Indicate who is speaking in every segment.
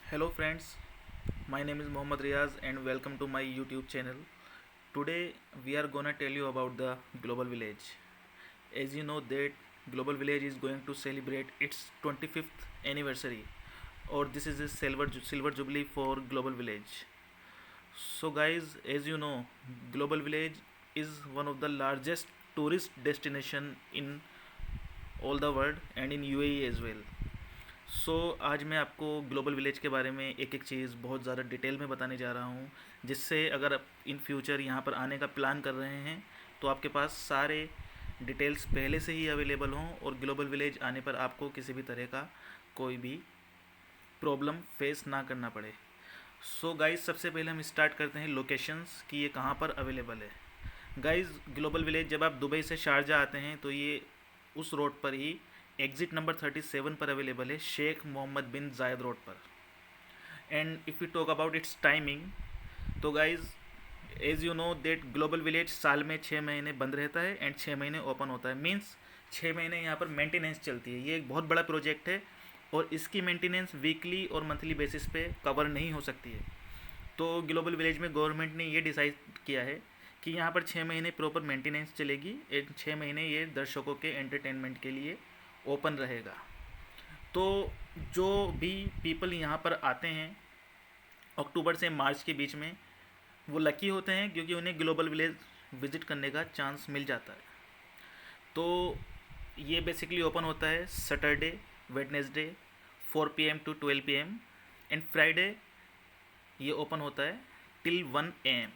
Speaker 1: Hello friends, my name is Mohammad Riaz and welcome to my YouTube channel. Today we are gonna tell you about the Global Village. As you know that Global Village is going to celebrate its 25th anniversary, or this is a silver jubilee for Global Village. So guys, as you know, Global Village is one of the largest tourist destination in all the world and in UAE as well. सो आज मैं आपको global village के बारे में एक एक चीज़ बहुत ज़्यादा डिटेल में बताने जा रहा हूँ, जिससे अगर आप इन फ्यूचर यहाँ पर आने का प्लान कर रहे हैं तो आपके पास सारे डिटेल्स पहले से ही अवेलेबल हों और ग्लोबल विलेज आने पर आपको किसी भी तरह का कोई भी प्रॉब्लम फेस ना करना पड़े। सो गाइज़, सबसे पहले हम स्टार्ट करते हैं लोकेशंस कि ये कहाँ पर अवेलेबल है। गाइज़, ग्लोबल विलेज जब आप दुबई से शारजा आते हैं तो ये उस रोड पर ही एग्ज़िट नंबर 37 पर अवेलेबल है, शेख मोहम्मद बिन जायद रोड पर। And if you talk about its timing, तो guys as you know that global village साल में 6 महीने बंद रहता है एंड 6 महीने ओपन होता है। मीन्स 6 महीने यहाँ पर मेंटेनेंस चलती है। ये एक बहुत बड़ा प्रोजेक्ट है और इसकी मेंटेनेंस वीकली और मंथली बेसिस पे कवर नहीं हो सकती है। तो ग्लोबल विलेज में गवर्नमेंट ने ये डिसाइड किया है कि यहाँ पर 6 महीने प्रॉपर मेंटेनेंस चलेगी एंड 6 महीने ये दर्शकों के एंटरटेनमेंट के लिए ओपन रहेगा। तो जो भी पीपल यहाँ पर आते हैं अक्टूबर से मार्च के बीच में, वो लकी होते हैं क्योंकि उन्हें ग्लोबल विलेज विज़िट करने का चांस मिल जाता है। तो ये बेसिकली ओपन होता है Saturday, Wednesday 4 PM to 12 PM and Friday ये ओपन होता है टिल 1 AM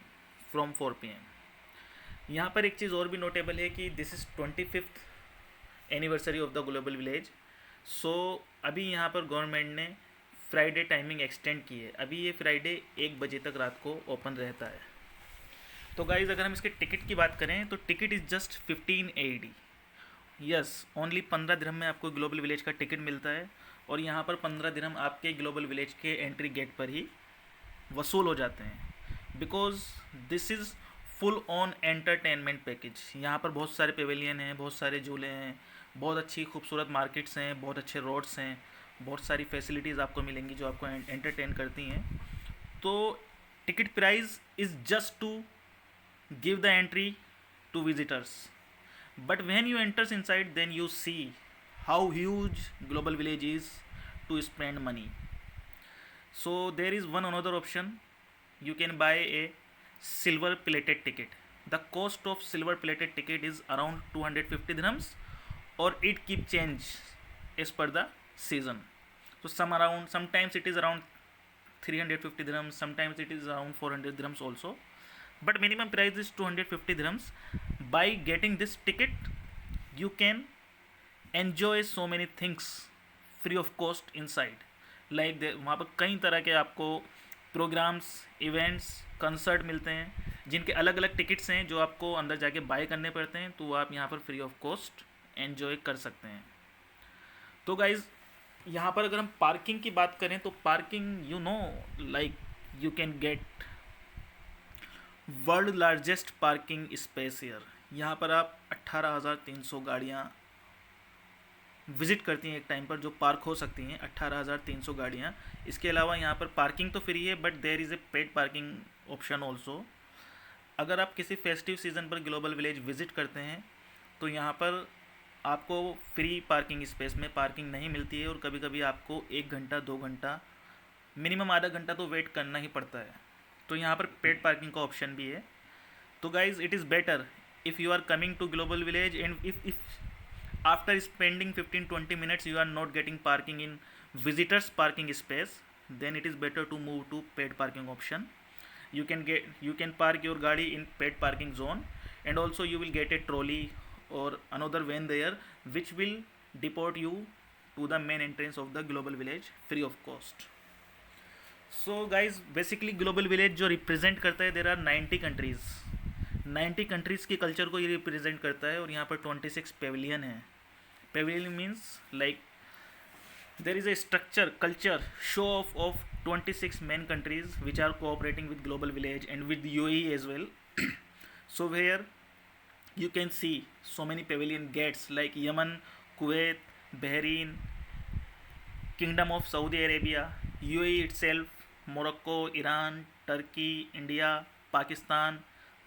Speaker 1: फ्रॉम 4 PM। यहाँ पर एक चीज़ और भी नोटेबल है कि this is 25th anniversary of the global village. So अभी यहाँ पर गवर्नमेंट ने फ्राइडे टाइमिंग एक्सटेंड की है। अभी ये फ्राइडे 1 बजे तक रात को ओपन रहता है। तो गाइज़, अगर हम इसके टिकट की बात करें तो ticket is just 15 AED। Yes, only 15 दिरहम में आपको ग्लोबल विलेज का टिकट मिलता है और यहाँ पर 15 दिरहम आपके ग्लोबल विलेज के एंट्री गेट पर ही वसूल हो जाते हैं, because this is full on entertainment package. यहाँ पर बहुत सारे पेवेलियन हैं, बहुत सारे झूले हैं, बहुत अच्छी खूबसूरत मार्केट्स हैं, बहुत अच्छे रोड्स हैं, बहुत सारी फैसिलिटीज़ आपको मिलेंगी जो आपको एंटरटेन करती हैं। तो ticket price is just to give the entry to visitors, but when you enters inside then you see how huge global village is to spend money. So there is one another option. You can buy a silver plated ticket. The cost of silver plated ticket is around 250 dirhams or it keep change as per the season. So sometimes it is around 350 dirhams, sometimes it is around 400 dirhams also. But minimum price is 250 dirhams. By getting this ticket, you can enjoy so many things free of cost inside. Like वहाँ पर कई तरह के आपको programmes, events, concert मिलते हैं जिनके अलग अलग टिकट्स हैं जो आपको अंदर जाके बाय करने पड़ते हैं, तो आप यहाँ पर फ्री ऑफ कॉस्ट एंजॉय कर सकते हैं। तो गाइज़, यहाँ पर अगर हम पार्किंग की बात करें तो parking you know like you can gate world largest parking space here. यहाँ पर आप 18,300 गाड़ियाँ विज़िट करती हैं एक टाइम पर, जो पार्क हो सकती हैं 18,300 गाड़ियाँ। इसके अलावा यहाँ पर पार्किंग तो फ्री है but there is a paid parking option also. अगर आप किसी फेस्टिव सीज़न पर ग्लोबल विलेज विज़िट करते हैं तो यहाँ पर आपको फ्री पार्किंग स्पेस में पार्किंग नहीं मिलती है और कभी कभी आपको 1 घंटा 2 घंटा मिनिमम आधा घंटा तो वेट करना ही पड़ता है। तो यहाँ पर पेड पार्किंग का ऑप्शन भी है। तो guys, it is better if you are coming to global village and if after spending 15-20 minutes you are not getting parking in visitors parking space, then it is better to move to paid parking option. You can park your gaadi in paid parking zone and also you will get a trolley or another van there which will deport you to the main entrance of the global village free of cost. So guys, basically global village जो represent करता है, there are 90 countries, 90 countries की culture को ये represent करता है और यहाँ पर 26 पेविलियन है। Pavilion means like there is a structure culture show of 26 main countries which are cooperating with global village and with UAE as well. So where you can see so many pavilion gates like Yemen, Kuwait, Bahrain, Kingdom of Saudi Arabia, UAE itself, Morocco, Iran, Turkey, India, Pakistan,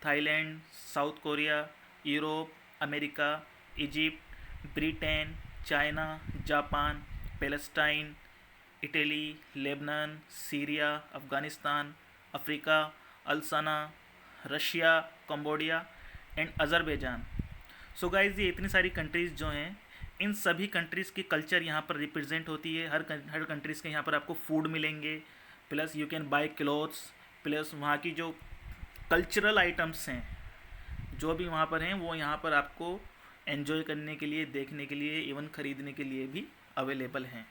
Speaker 1: Thailand, South Korea, Europe, America, Egypt, Britain, China, Japan, Palestine, Italy, Lebanon, Syria, Afghanistan, Africa, Alsana, Russia, Cambodia and Azerbaijan. So guys ये इतनी सारी countries जो हैं, इन सभी countries की culture यहाँ पर represent होती है। हर कंट्रीज़ के यहाँ पर आपको फूड मिलेंगे, plus you can buy clothes, plus वहाँ की जो कल्चरल आइटम्स हैं जो भी वहाँ पर हैं वो यहाँ पर आपको एंजॉय करने के लिए, देखने के लिए, इवन ख़रीदने के लिए भी अवेलेबल हैं।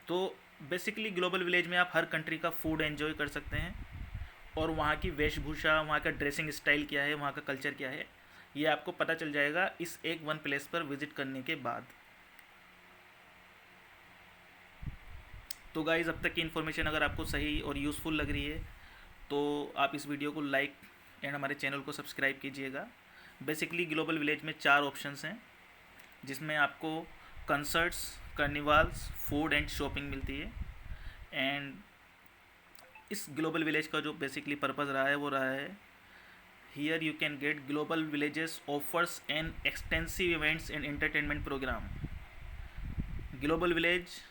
Speaker 1: तो बेसिकली ग्लोबल विलेज में आप हर कंट्री का फूड एंजॉय कर सकते हैं और वहाँ की वेशभूषा, वहाँ का ड्रेसिंग स्टाइल क्या है, वहाँ का कल्चर क्या है, ये आपको पता चल जाएगा इस एक वन प्लेस पर विज़िट करने के बाद। तो गाइज़ अब तक की इन्फॉर्मेशन अगर आपको सही और यूज़फुल लग रही है तो आप इस वीडियो को लाइक एंड हमारे चैनल को सब्सक्राइब कीजिएगा। बेसिकली ग्लोबल विलेज में 4 ऑप्शंस हैं जिसमें आपको कंसर्ट्स, कार्निवाल्स, फूड एंड शॉपिंग मिलती है। एंड इस ग्लोबल विलेज का जो बेसिकली पर्पज़ रहा है वो रहा है, here you can get global villages offers an extensive events and entertainment program. Global village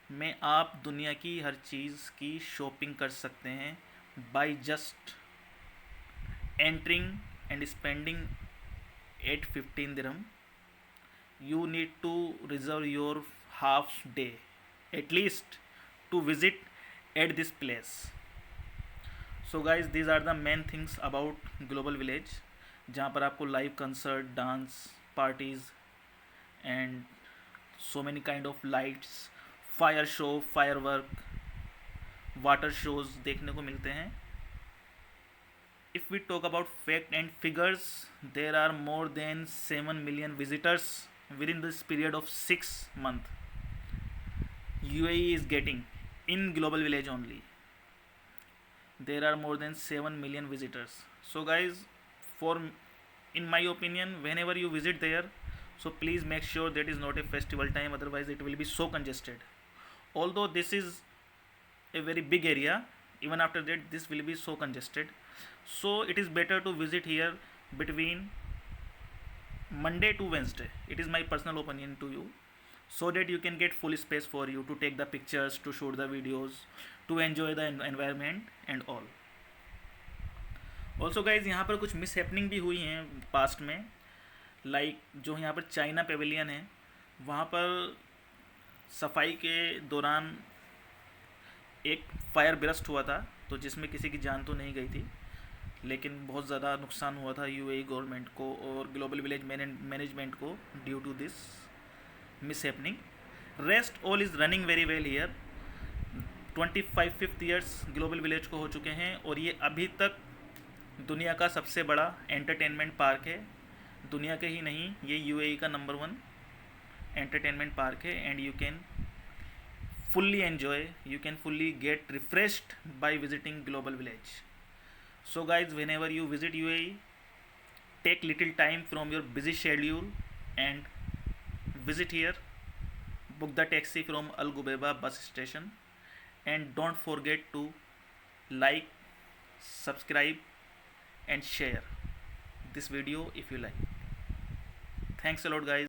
Speaker 1: में आप दुनिया की हर चीज़ की शॉपिंग कर सकते हैं by just entering and spending 815 dirham. You need to reserve your half day at least to visit at this place. So guys, these are the main things about global village, जहाँ पर आपको live concert, dance, parties and so many kind of lights, fire show, fire work, water shows देखने को मिलते हैं। If we talk about fact and figures, there are more than 7 million visitors within this period of 6 months. UAE is getting in global village only. There are more than 7 million visitors. So guys, in my opinion, whenever you visit there, so please make sure that is not a festival time, otherwise it will be so congested. Although this is a very big area, even after that this will be so congested. So it is better to visit here between Monday to Wednesday. It is my personal opinion to you, so that you can get full space for you to take the pictures, to shoot the videos, to enjoy the environment and all. Also guys, यहाँ पर कुछ miss happening भी हुई हैं past में। Like जो यहाँ पर चाइना पेविलियन है, वहाँ पर सफाई के दौरान एक फायर ब्रस्ट हुआ था, तो जिसमें किसी की जान तो नहीं गई थी, लेकिन बहुत ज़्यादा नुकसान हुआ था यूएई गवर्नमेंट को और ग्लोबल विलेज मैनेजमेंट को due to this miss happening. Rest all is running very well here. 25 years global village को हो चुके हैं और ये अभी तक दुनिया का सबसे बड़ा एंटरटेनमेंट पार्क है। दुनिया के ही नहीं, ये यूएई का नंबर 1 एंटरटेनमेंट पार्क है। And you can fully enjoy, you can fully get refreshed by visiting global village. So guys, whenever you visit UAE, take little time from your busy schedule and visit here. Book the taxi from Al Gubeba bus station and don't forget to like, subscribe and share this video if you like. Thanks a lot guys.